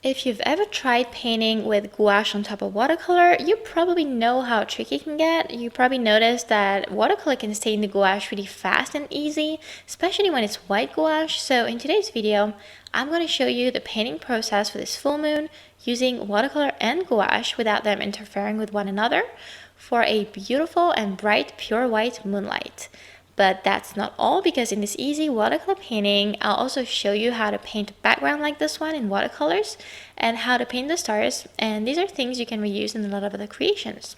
If you've ever tried painting with gouache on top of watercolor, you probably know how tricky it can get. You probably noticed that watercolor can stain the gouache really fast and easy, especially when it's white gouache. So in today's video, I'm going to show you the painting process for this full moon using watercolor and gouache without them interfering with one another for a beautiful and bright pure white moonlight. But that's not all, because in this easy watercolor painting, I'll also show you how to paint a background like this one in watercolors and how to paint the stars. And these are things you can reuse in a lot of other creations.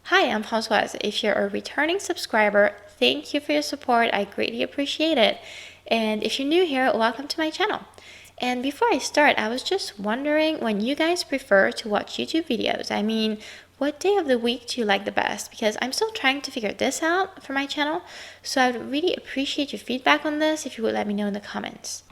Hi, I'm Françoise. If you're a returning subscriber, thank you for your support. I greatly appreciate it. And if you're new here, welcome to my channel. And before I start, I was just wondering when you guys prefer to watch YouTube videos. I mean, what day of the week do you like the best? Because I'm still trying to figure this out for my channel, so I would really appreciate your feedback on this if you would let me know in the comments.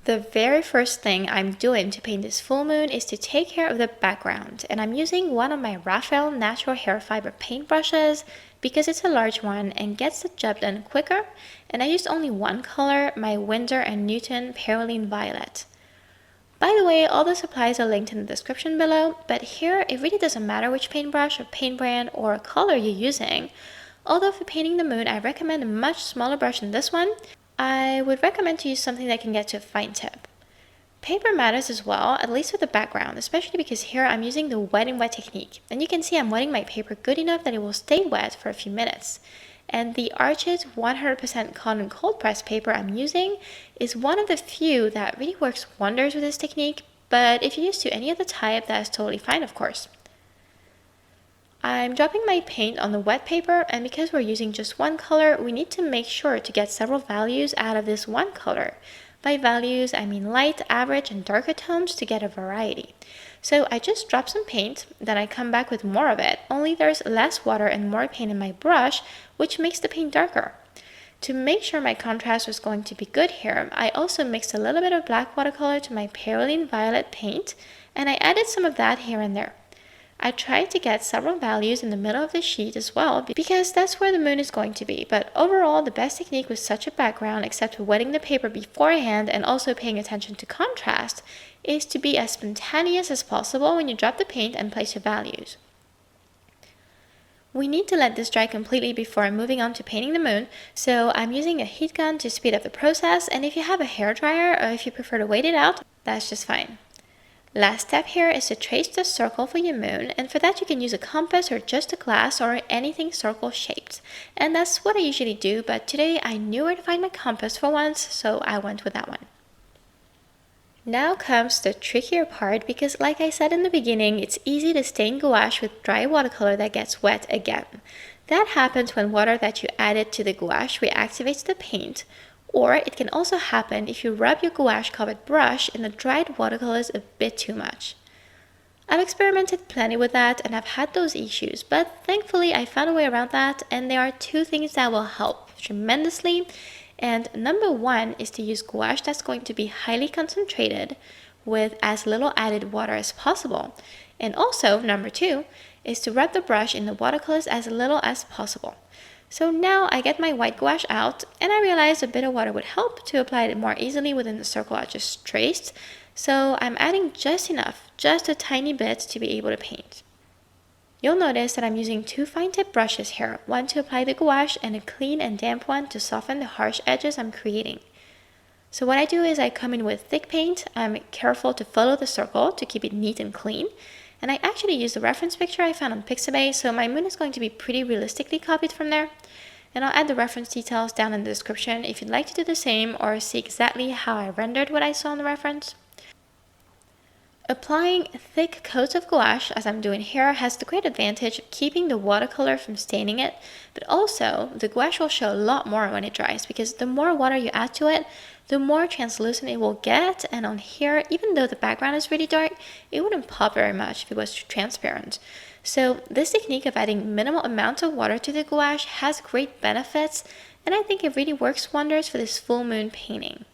The very first thing I'm doing to paint this full moon is to take care of the background, and I'm using one of my Raphael natural hair fiber paintbrushes because it's a large one and gets the job done quicker, and I used only one color, my Winsor & Newton Perylene Violet. By the way, all the supplies are linked in the description below, but here it really doesn't matter which paintbrush or paint brand or color you're using. Although for painting the moon, I recommend a much smaller brush than this one. I would recommend to use something that can get to a fine tip. Paper matters as well, at least with the background, especially because here I'm using the wet and wet technique. And you can see I'm wetting my paper good enough that it will stay wet for a few minutes. And the Arches 100% cotton cold press paper I'm using is one of the few that really works wonders with this technique, but if you're used to any other type, that's totally fine, of course. I'm dropping my paint on the wet paper, and because we're using just one color, we need to make sure to get several values out of this one color. By values, I mean light, average, and darker tones to get a variety. So I just drop some paint, then I come back with more of it, only there's less water and more paint in my brush, which makes the paint darker. To make sure my contrast was going to be good here, I also mixed a little bit of black watercolor to my Perylene Violet paint, and I added some of that here and there. I tried to get several values in the middle of the sheet as well, because that's where the moon is going to be. But overall, the best technique with such a background, except for wetting the paper beforehand and also paying attention to contrast, is to be as spontaneous as possible when you drop the paint and place your values. We need to let this dry completely before moving on to painting the moon, so I'm using a heat gun to speed up the process, and if you have a hairdryer or if you prefer to wait it out, that's just fine. Last step here is to trace the circle for your moon, and for that you can use a compass or just a glass or anything circle shaped. And that's what I usually do, but today I knew where to find my compass for once, so I went with that one. Now comes the trickier part, because like I said in the beginning, it's easy to stain gouache with dry watercolor that gets wet again. That happens when water that you added to the gouache reactivates the paint, or it can also happen if you rub your gouache covered brush in the dried watercolors a bit too much. I've experimented plenty with that and I've had those issues, but thankfully I found a way around that, and there are two things that will help tremendously. And number one is to use gouache that's going to be highly concentrated with as little added water as possible. And also, number two is to rub the brush in the watercolors as little as possible. So now I get my white gouache out, and I realized a bit of water would help to apply it more easily within the circle I just traced. So I'm adding just enough, just a tiny bit to be able to paint. You'll notice that I'm using two fine tip brushes here, one to apply the gouache and a clean and damp one to soften the harsh edges I'm creating. So what I do is I come in with thick paint. I'm careful to follow the circle to keep it neat and clean. And I actually used the reference picture I found on Pixabay, so my moon is going to be pretty realistically copied from there. And I'll add the reference details down in the description if you'd like to do the same or see exactly how I rendered what I saw in the reference. Applying thick coats of gouache, as I'm doing here, has the great advantage of keeping the watercolor from staining it, but also the gouache will show a lot more when it dries, because the more water you add to it, the more translucent it will get. And on here, even though the background is really dark, it wouldn't pop very much if it was too transparent. So this technique of adding minimal amounts of water to the gouache has great benefits, and I think it really works wonders for this full moon painting.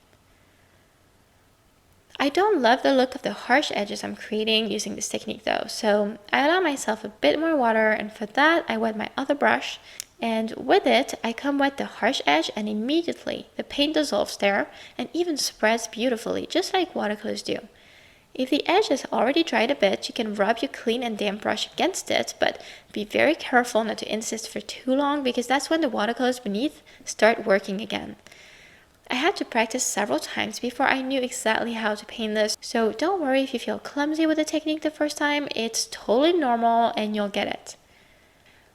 I don't love the look of the harsh edges I'm creating using this technique though, so I allow myself a bit more water, and for that I wet my other brush, and with it I come wet the harsh edge, and immediately the paint dissolves there and even spreads beautifully, just like watercolors do. If the edge has already dried a bit, you can rub your clean and damp brush against it, but be very careful not to insist for too long because that's when the watercolors beneath start working again. I had to practice several times before I knew exactly how to paint this, so don't worry if you feel clumsy with the technique the first time. It's totally normal and you'll get it.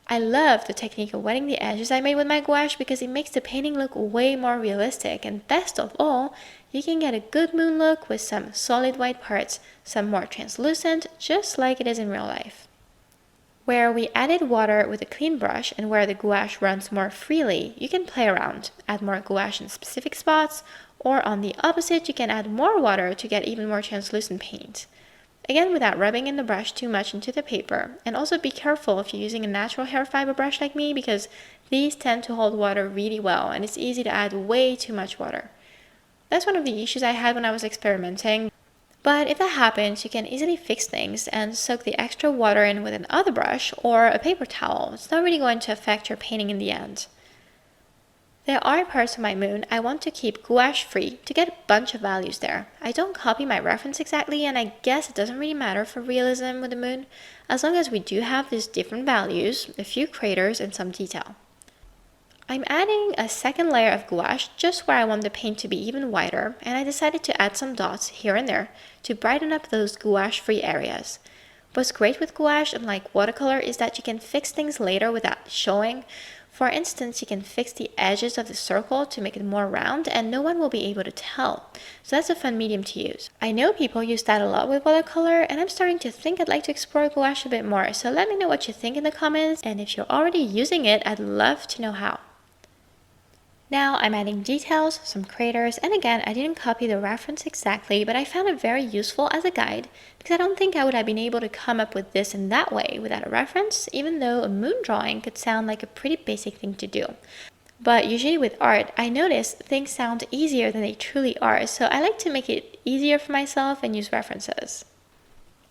I love the technique of wetting the edges I made with my gouache because it makes the painting look way more realistic, and best of all, you can get a good moon look with some solid white parts, some more translucent, just like it is in real life. Where we added water with a clean brush and where the gouache runs more freely, you can play around, add more gouache in specific spots, or on the opposite, you can add more water to get even more translucent paint. Again, without rubbing in the brush too much into the paper, and also be careful if you're using a natural hair fiber brush like me because these tend to hold water really well and it's easy to add way too much water. That's one of the issues I had when I was experimenting. But if that happens, you can easily fix things and soak the extra water in with another brush or a paper towel. It's not really going to affect your painting in the end. There are parts of my moon I want to keep gouache free to get a bunch of values there. I don't copy my reference exactly, and I guess it doesn't really matter for realism with the moon, as long as we do have these different values, a few craters and some detail. I'm adding a second layer of gouache just where I want the paint to be even whiter, and I decided to add some dots here and there to brighten up those gouache-free areas. What's great with gouache, unlike watercolor, is that you can fix things later without showing. For instance, you can fix the edges of the circle to make it more round and no one will be able to tell. So that's a fun medium to use. I know people use that a lot with watercolor and I'm starting to think I'd like to explore gouache a bit more. So let me know what you think in the comments, and if you're already using it, I'd love to know how. Now I'm adding details, some craters, and again I didn't copy the reference exactly, but I found it very useful as a guide because I don't think I would have been able to come up with this in that way without a reference, even though a moon drawing could sound like a pretty basic thing to do. But usually with art, I notice things sound easier than they truly are, so I like to make it easier for myself and use references.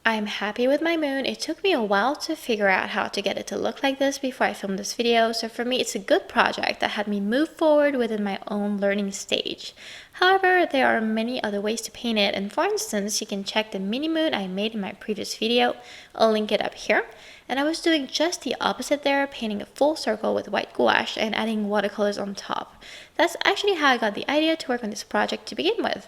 I'm happy with my moon. It took me a while to figure out how to get it to look like this before I filmed this video, so for me it's a good project that had me move forward within my own learning stage. However, there are many other ways to paint it, and for instance, you can check the mini moon I made in my previous video. I'll link it up here. And I was doing just the opposite there, painting a full circle with white gouache and adding watercolors on top. That's actually how I got the idea to work on this project to begin with.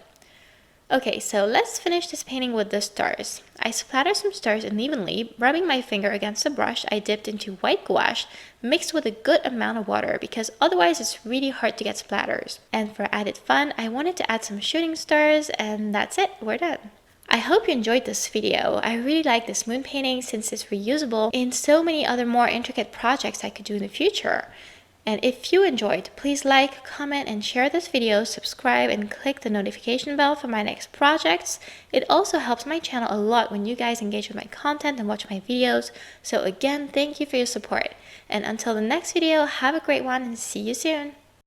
Okay, so let's finish this painting with the stars. I splattered some stars unevenly, rubbing my finger against a brush I dipped into white gouache mixed with a good amount of water because otherwise it's really hard to get splatters. And for added fun, I wanted to add some shooting stars, and that's it, we're done. I hope you enjoyed this video. I really like this moon painting since it's reusable in so many other more intricate projects I could do in the future. And if you enjoyed, please like, comment, and share this video, subscribe, and click the notification bell for my next projects. It also helps my channel a lot when you guys engage with my content and watch my videos. So again, thank you for your support. And until the next video, have a great one and see you soon.